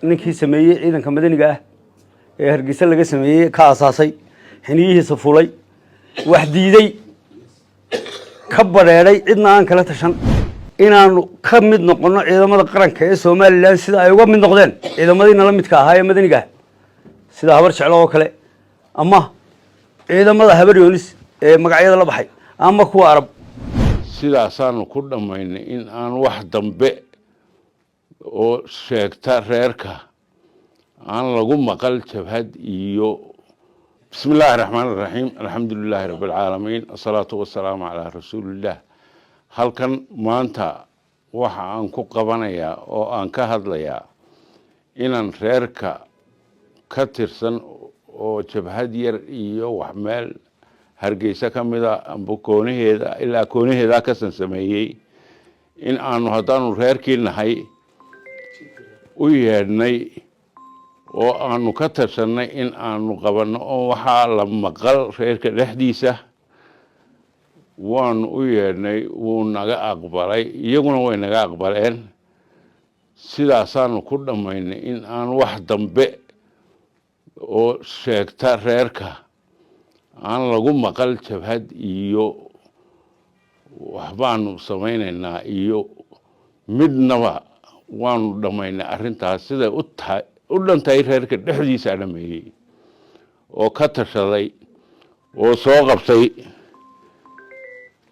ninkii sameeyey ciidanka madaniga ah ee Hargeysa laga sameeyey ka asaasay xiniyihiisa fulay wax diiday ka bareeray cidna aan kala tashan inaanu ka mid noqono ciidamada qaranka ee Soomaaliland sida ay uga mid noqdeen ciidamadina la midka ahaa ee madaniga sida habar jecel oo kale ama ciidamada habar yoonis ee magacyada la baxay ama kuwa arab sidaasaanu ku dhamaynay in aan wax dambe oo sheegta reerka aan lagu maqal jabhad iyo bismillaahir rahmaanir rahiim alxamdulillaahi rabbil caalamiin wasalaatu wasalaamu calaa rasuulillah halkan maanta waxa aan ku qabanayaa oo aan ka hadlayaa inaan reerka ka tirsan oo jabhad yar iyo wax meel Hargeysa kamida amba koonaheeda ilaa koonaheeda ka sameeyay in aanu hadaanu reerkii nahay u yeedhnay oo aanu ka tirsanay in aanu qabano oo waxa la maqal reerka dhexdiisa waanu u yeedhnay wuu naga aqbalay iyaguna way naga aqbaleen sidaasaanu ku dhamaynay in aan wax dambe oo sheegta reerka aan lagu maqal jabhad iyo waxbaanu samaynaynaa iyo midnaba waanu dhamaynay arrintaas sida u dhantay reerka dhexdiisa dhameeyay oo ka tashaday oo soo qabtay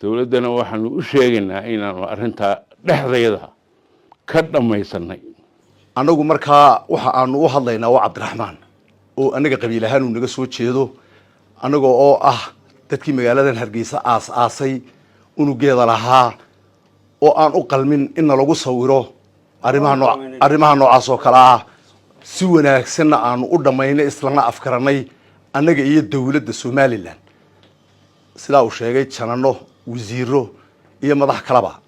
dawladana waxaanu u sheegaynaa inaanu arrinta dhexdeeda ka dhamaysanay anagu markaa waxa aanu u hadlaynaa waa Cabdiraxmaan oo anaga qabiil ahaan uu naga soo jeedo anaga oo ah dadkii magaaladan Hargeysa aasay unugeeda lahaa oo aan u qalmin in lagu sawiro arrimaha noocaas oo kala ah si wanaagsan aan u dhamaynay islana afkaranay anaga iyo dawladda Soomaaliland sida uu sheegay janano wasiiro iyo madax kalaba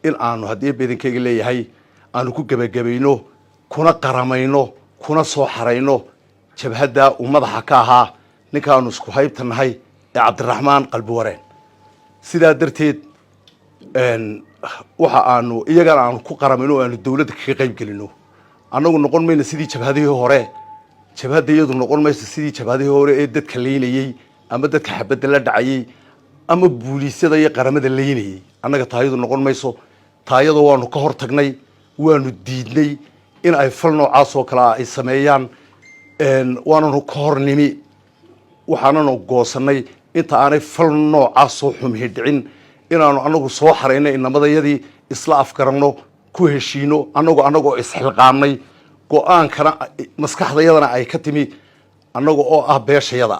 in aanu hadii beedankayga leeyahay aanu ku gabagabayno kuna qaramayno kuna soo xarayno jabhada madaxa ka ahaa ninkaanu isku haybtanahay ee Cabdiraxmaan qalbi wareen sida darteed waxa aanu iyagana aanu ku qaramayno aanu dawladda kaga qayb gelino anagu noqon mayna sidii jabhadii hore jabhadayadu noqon mayso sidii jabhadii hore ee dadka leeyay ama dadka xabadda la dhacayay ama booliisada iyo qaramada leeyay anaga taayadu noqon mayso taayada waanu ka hortagnay waanu diidnay in ay fal noocaas oo kala ay sameeyaan waanu ka hornimi waxaananu goosanay inta aanay fal noocaas soo xumhi dhicin inaanu anagu soo xareynay inamadayadii isla afkarano ku heshiino anagu isxilqaamnay go'aankana maskaxdayadana ay ka timi anagu oo ah beeshayada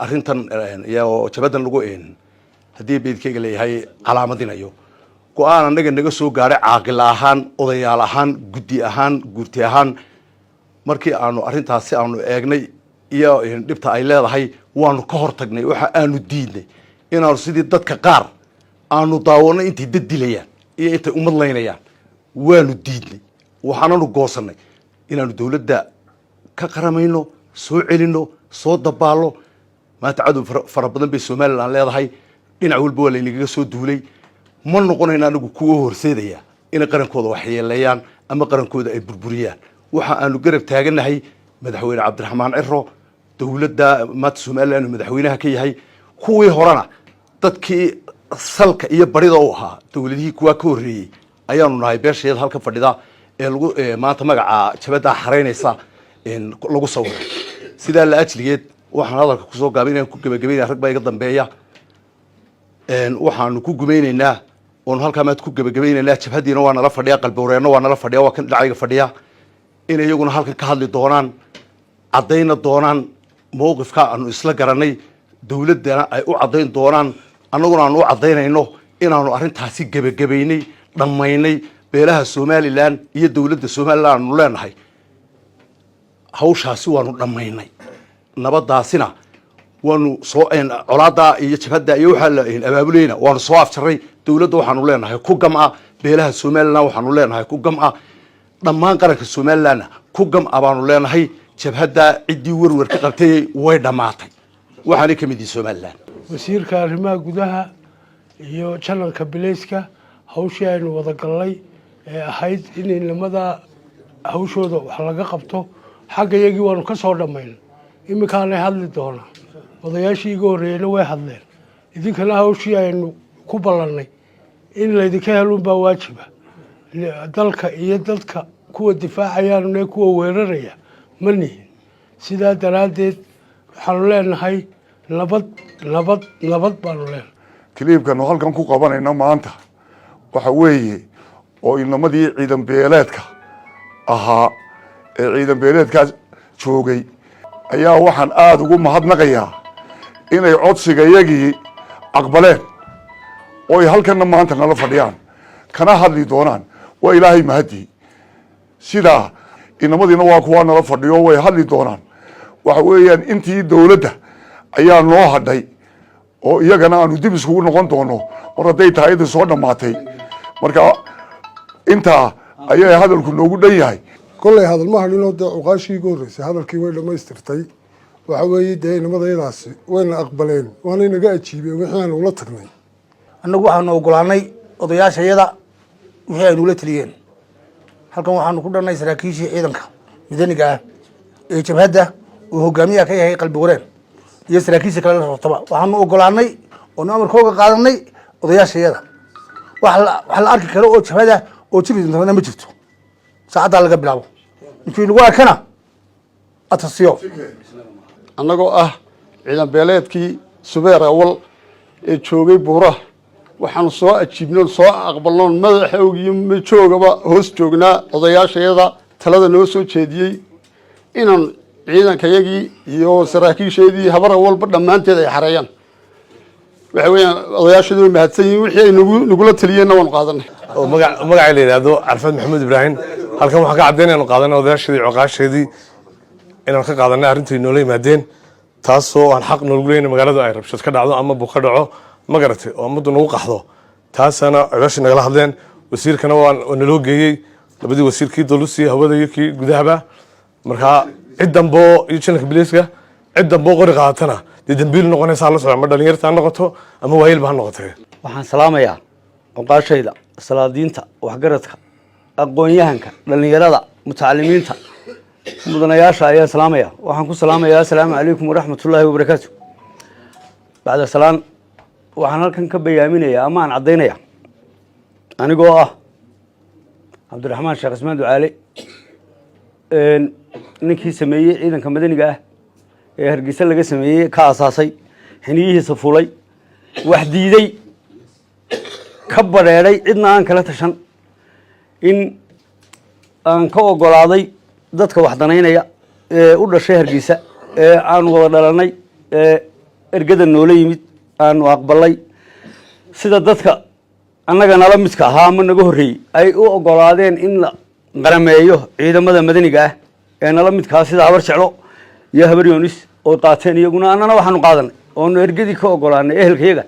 arrintan iyo jabadan lagu hadii beedkayga leeyahay calaamadinayo go'aan anaga naga soo gaaray caaqil ahaan odayaal ahaan guddi ahaan guurti ahaan markii aanu arrintaasi aanu eegnay iyo dhibta ay leedahay waanu ka hortagnay waxa aanu diidnay inaanu sidii dadka qaar aanu daawano intii dad dilayaan iyo intay umad leynayaan waanu diidnay waxaananu goosanay inaanu dawladda ka qaramayno soo celino soo dabaalo maanta cadow fara badan bay Soomaaliland leedahay dhinac walba waa laynaga soo duulay ma noqonayna anagu kuwa horseedaya in qarankooda wax yeelayaan ama qarankooda ay burburiyaan waxa aanu garab taaganahay madaxweyne Cabdiraxmaan Ciro dawladda maanta Soomaaliland madaxweynaha ka yahay kuwii horena dadkii salka iyo barida u ahaa dawladihii kuwa ka horeeyay ayaanu nahay beesheed halka fadhida ee lagu maanta magaca jabada xareynaysa lagu sawiro sida la ajligeed waxaan hadalka ku soo gaabay inaan ku gabagabeynaa rag baa iga dambeeya waxaanu ku gumaynaynaa oo halka maad ku gabagabeynaa jabhadiina waa nala fadhiya qalbi wareeno waa nala fadhiya waa kan dhacayga fadhiya in iyaguna halka ka hadli doonaan cadayna doonaan mowqifka aanu isla garanay dawladana ay u cadayn doonaan annaguna aanu u cadaynayno inaanu arrintaasi gabagabeynay dhamaynay beelaha Soomaaliland iyo dawladda Soomaaliland aanu leenahay hawshaasi waanu dhamaynay nabadaasina waanu soo colaada iyo jabhada iyo waxa la abaabulayna waanu soo afjaray dawladda waxaanu leenahay ku gam'a beelaha Soomaaliland waxaanu leenahay ku gam'a dhammaan qaranka Soomaaliland ku gam'a baanu leenahay jabhada cidii warwar ka qabtay way dhamaatay waxaana kamid ah Soomaaliland wasiirka arrimaha gudaha iyo channelka Bileyska hawsha aynu wada galnay ahayd in lamada hawshooda wax laga qabto xagga iyagii waanu ka soo dhammayn iminkaanay hadli doonaa odayaashii iga horreeyeyna way hadleen idinkana hawshii aynu ku ballannay in laydinka helunbaa waajiba dalka iyo dadka kuwa difaacayaan ee kuwa weeraraya ma nihin sidaa daraaddeed waxaanu leenahay nabad baanu leenahay kiliibkanu halkan ku qabanayna maanta waxa weeye oo inamadii ciidan beeleedka ahaa ee ciidan beeleedkaas joogay ayaa waxaan aada ugu mahadnaqayaa inay codsiga iyagii aqbaleen oo ay halkanna maanta nala fadhiyaan kana hadli doonaan waa ilaahay mahadii sidaa inamadiina waa kuwaa nala fadhiyo way hadli doonaan waxa weeyaan intii dowladda ayaa noo hadhay oo iyagana aanu dib iskugu noqon doono mar hadday tahay idin soo dhammaatay marka intaa ayaa hadalku noogu dhan yahay kolley hadal ma hadhinoo dee cuqaashii igu horreysay hadalkii way dhammaystirtay waxa weeye dee inamadayadaasi wayna aqbaleen waana inaga ajiibeen wixii aan ula tagnay annagu waxaanu ogolaanay odayaashayada wixii aynu ula teliyeen halkan waxaanu ku dhannay saraakiishii ciidanka midaniga ah ee jabhadda uu hogaamiyaha ka yahay qalbi wareen iyo saraakiisha kale la rabtaba waxaanu ogolaanay oonu amarkooga qaadanay odayaashayada wax la arki karo oo jabhada oo jiri doonta ma jirto saacaddaa laga bilaabo ninkii nagu arkana atasiyo annagoo ah ciidan beeleedkii subeer awal ee joogay buuraha waxaanu soo ajiibnoon soo aqbalnoon madaxoog iyo majoogaba hoos joognaa odayaashayada talada noo soo jeediyey inaan ciidankayagii iyo saraakiisheedii habar awalba dhammaanteed ay xareeyaan waxa weeyaan odayaashadu way mahadsan yihiin wixii ay nagula taliyeenna waanu qaadanay oo magacay la yidhaahdo carfad maxamuud ibraahim halkan waxaan ka caddayn inaanu qaadanay odayaasheedii coqaasheedii inaan ka qaadanay arrintii noola yimaadeen taasoo aan xaq noogu leynay magaaladu ay rabshad ka dhacdo ama buu ka dhaco ma garatay oo ummaddu nagu qaxdo taasana odayaashii nagala hadleen wasiirkana waa naloo geeyey labadii wasiir kii dolusi hawada iyo kii gudahaba markaa cid damboo iyo janalka biliiska cid damboo qori qaadatana dee dambiil noqonaysa la socda ama dhalinyarta ha noqoto ama waayilba ha noqotee waxaan salaamayaa cuqaashayda salaadiinta waxgaradka aqoon-yahanka dhalinyarada mutacalimiinta mudanayaasha ayaan salaamaya waxaan ku salaamayaa assalaamu calaykum waraxmatullaahi wabarakaatu bacda salaan waxaan halkan ka bayaaminayaa ama aan caddaynaya anigoo ah cabdiraxmaan sheekh ismaan ducaale ninkii sameeyey ciidanka madaniga ah ee hargeysa laga sameeyey ka asaasay xiniyihiisa fulay wax diiday ka badheedhay cidna aan kala tashan in aan ka ogolaaday dadka wax danaynaya ee u dhashay hargeysa ee aan wada dhalanay ee ergada noola yimid aanu aqbalay sida dadka annaga nala midka ahaa ama naga horreeyey ay u ogolaadeen in la qarameeyo ciidamada madaniga ah ee nala midkaa sida habar jeclo iyo habar yoonis oo qaateen iyaguna annana waxaanu qaadanay oonu ergadii ka ogolaanay ehelkayaga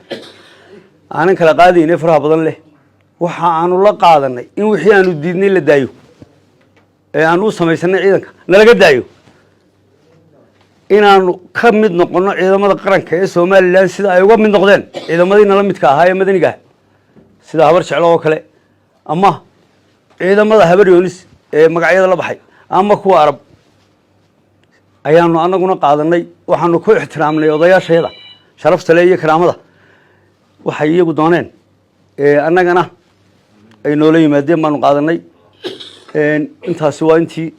aanan kala qaadayne faraha badan leh waxa aanu la qaadanay in wixii aanu diidnay la daayo ee aanu u samaysanay ciidanka nalaga daayo inaanu ka mid noqono ciidamada qaranka ee somalilan sida ay uga mid noqdeen ciidamadii nala midka ahaa ee madaniga ah sida habar jeclo oo kale ama ciidamada habar yoonis ee magacyada la baxay ama kuwa arab ayaanu anaguna qaadanay waxaanu ku ixtiraamnay odayaashayada sharafta le iyo karaamada waxay iyagu dooneen annagana ay noola yimaadeen baanu qaadanay intaasi waa intii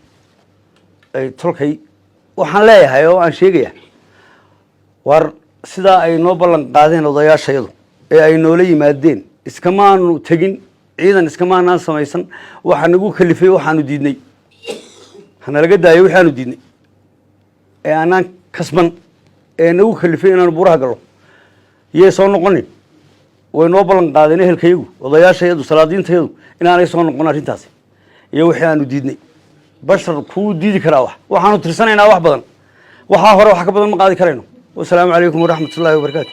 ay tolkay waxaan leeyahay oo aan sheegaya war sidaa ay noo ballan qaadeen odayaashayadu ee ay noola yimaadeen iskamaanu tegin ciidan iskamaanaan samaysan waxaa nagu kalifay waxaanu diidnay hanalaga daayo waxaanu diidnay ee aanaan kasban ee nagu kalifay inaanu buraha gallo yay soo noqonin way noo ballan qaadeen ehelkayagu odayaashayadu salaadiintayadu inaanay soo noqon arrintaasi iyo wixii aanu diidnay bashar kuu diidi karaa waxaanu tirsanaynaa wax badan waxaa hore wax ka badan ma qaadi karayno wasalaamu calaykum waraxmatullaahi wabarakaatu